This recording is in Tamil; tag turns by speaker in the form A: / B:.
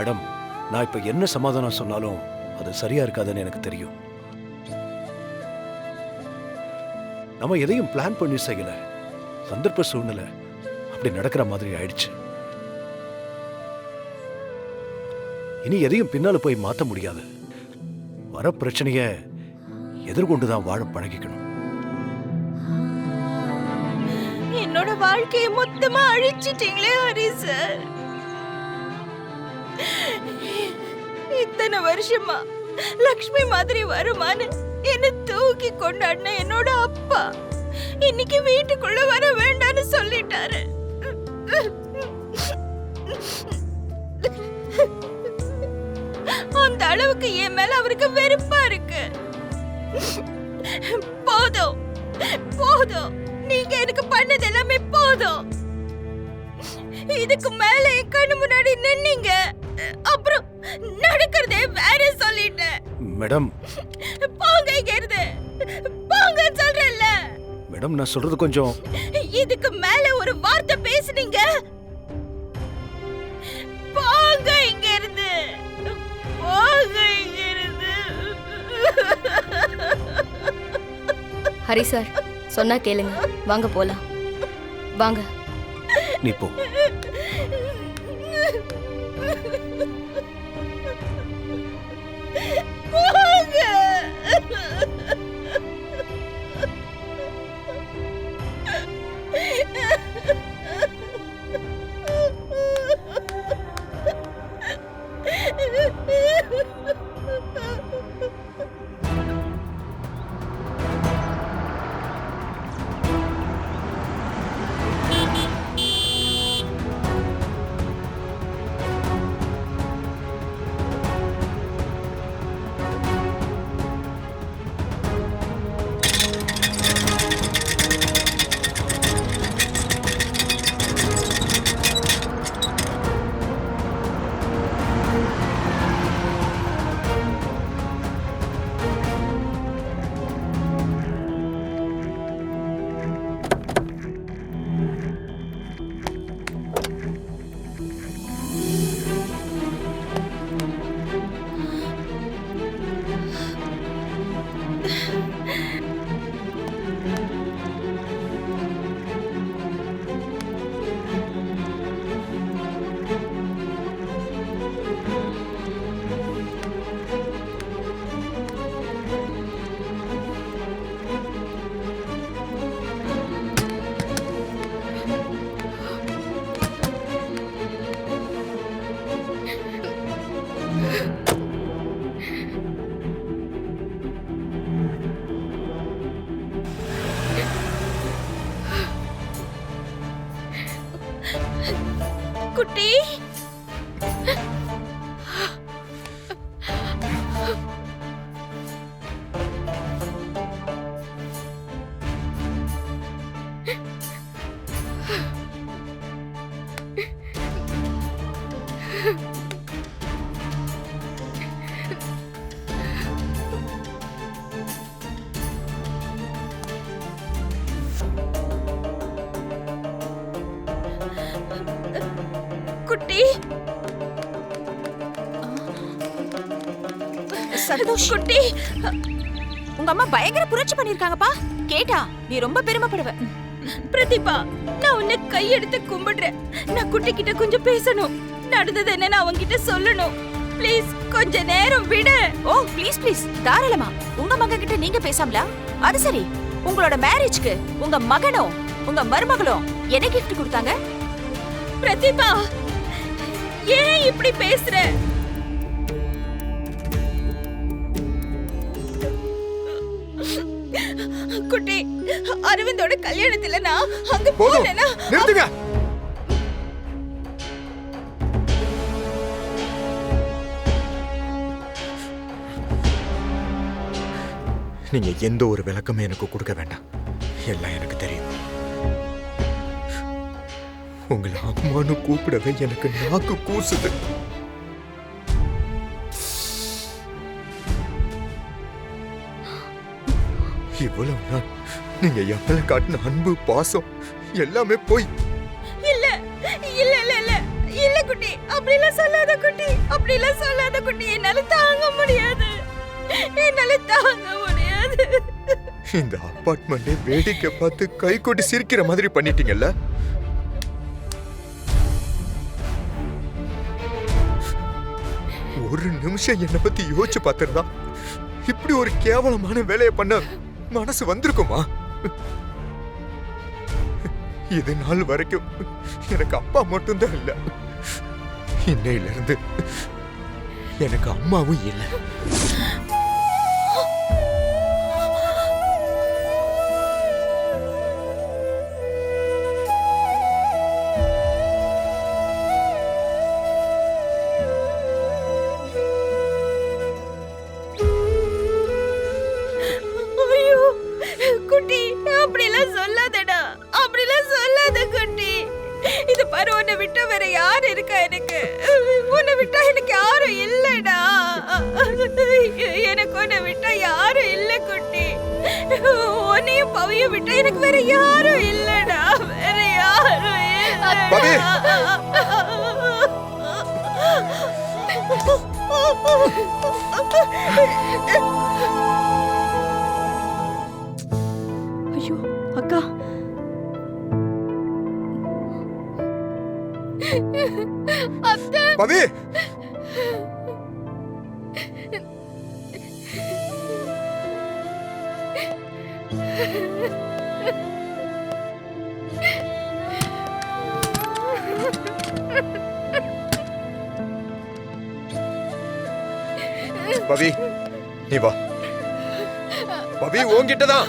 A: மேடம், நான் இப்ப என்ன சமாதானம் சொன்னாலும் அது சரியா இருக்காதுன்னு எனக்கு தெரியும். நம்ம எதையும் பிளான் பண்ணி செய்யல. சந்தர்ப்ப சூழ்நிலை அப்படி நடக்கிற மாதிரி ஆயிடுச்சு. இனி எதையும் பின்னால போய் மாத்த முடியாது. வர பிரச்சனைய எதிர்கொண்டுதான் வாழ பழகிக்கணும்.
B: என்னோட வாழ்க்கையை மொத்தமா அழிச்சிட்டீங்களே ஹரி சார். இத்தனை வருஷமா லக்ஷ்மி மாதிரி வருமானு என்ன தூக்கி கொண்டாடின என்னோட அப்பா இன்னைக்கு வீட்டுக்குள்ள வர வேண்டாம்னு சொல்லிட்டாரு. அந்த அளவுக்கு என் மேல அவருக்கு வெறுப்பா இருக்கு. போதும் போதும், நீங்க எனக்கு பண்ணது எல்லாமே போதும். இதுக்கு மேல என் கண்ணு முன்னாடி நின்னீங்க, அப்புறம் நடக்கிறதே வேற சொல்லிட்டேன்.
A: மேடம்,
B: போங்க இங்க இருந்து, போங்க சொல்றேன்ல.
A: மேடம், நான் சொல்றது கொஞ்சம்.
B: இதுக்கு மேல ஒரு வார்த்தை பேசுனீங்க, போங்க இங்க இருந்து, போங்க இங்க இருந்து.
C: ஹரி சார் சொன்னா கேளுங்க, வாங்க போலாம். வாங்க.
A: நீ போ.
B: போங்க. குட்டி, குட்டி,
D: சந்தோஷ்,
B: குட்டி.
D: உங்க அம்மா பயங்கர புரட்சி பண்ணிருக்காங்கப்பா. கேட்டா நீ ரொம்ப பெருமைப்படுவ.
B: பிரதீபா, நான் உன்னை கையெடுத்து கும்பிடுறேன். நான் குட்டி கிட்ட கொஞ்சம் பேசணும். நடந்தது என்ன நான் அவங்கிட்ட சொல்லணும். ப்ளீஸ் கொஞ்ச நேரம் விடு.
D: ஓ ப்ளீஸ் ப்ளீஸ், தாராளமா. உங்க மகன் கிட்ட நீங்க பேசாமலா? அது சரி, உங்களோட மேரேஜ்க்கு உங்க மகனும் உங்க மருமகளும் என்ன கிஃப்ட் கொடுத்தாங்க?
B: பிரதீபா, ஏன் இப்படி பேசுற? குட்டி, அரவிந்தோட கல்யாணத்துல நான் அங்க போனேனா?
E: நிறுத்துங்க. நீங்க எந்த ஒரு விளக்கமே எனக்கு கொடுக்க வேண்டாம். எல்லாம் எனக்கு தெரியும். உங்களை அம்மானு கூப்பிடவே எனக்கு நாக்கு கூசுது. இவ்வளவு நாள் நீங்க எவ்வளவு காட்டின அன்பு பாசம் எல்லாமே போய்.
B: இல்ல இல்ல இல்ல இல்ல இல்ல குட்டி, அப்படிலாம் சொல்லாத குட்டி, அப்படிலாம் சொல்லாத குட்டி. என்னால தாங்க முடியாது, என்னால தாங்க முடியாது.
E: இந்த அபார்ட்மெண்டே வேடிக்கை பார்த்து கை கொட்டி சிரிக்கிற மாதிரி பண்ணிட்டீங்கல்ல. ஒரு நிமிஷம் என்னை பத்தி யோசிச்சு பார்த்திருந்தா இப்படி ஒரு கேவலமான வேலையை பண்ண மனசு வந்திருக்குமா? இது நாள் வரைக்கும் எனக்கு அப்பா மட்டும்தான் இல்ல, இன்னையில இருந்து எனக்கு அம்மாவும் இல்லை.
B: ஐயோ குட்டி, அப்படிலாம் சொல்லாதடா, அப்படிலாம் சொல்லாத குட்டி. இது பாரு, உன்னை விட்டு வேற யாரு இருக்கா எனக்கு? உன்னை விட்டா எனக்கு யாரும் இல்லடா. எனக்கு உன்னை விட்டா யாரும் இல்ல குட்டி. உன்னையும் பவியும் விட்டா எனக்கு வேற யாரும் இல்லடா, வேற யாரும்
E: பவி!
B: ஐயோ அக்கா,
E: பவி! பவி, நீ வா. பவி, உன்கிட்டதான்